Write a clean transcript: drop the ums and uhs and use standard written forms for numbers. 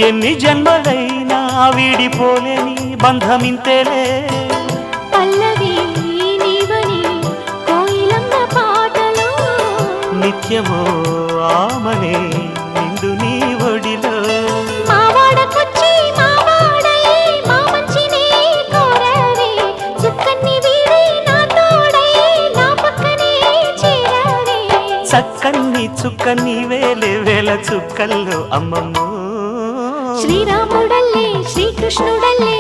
ఎన్ని జన్మలైనా వీడిపోలేని బంధమింతేలే పల్లవి నీవని కోయిలమ్మ పాటలో నిత్యమో ఆమనే నిండు నీ ఒడిలో మావాడకొచ్చి మావాడై మా మంచినే కోరవే చుక్కన్ని వీడి నా తోడై నా పక్కనే చేరవే చక్కన్ని చుక్కన్ని వేలే వేల చుక్కల్లో అమ్మమ్మో శ్రీరాముడల్లే శ్రీకృష్ణుడల్లే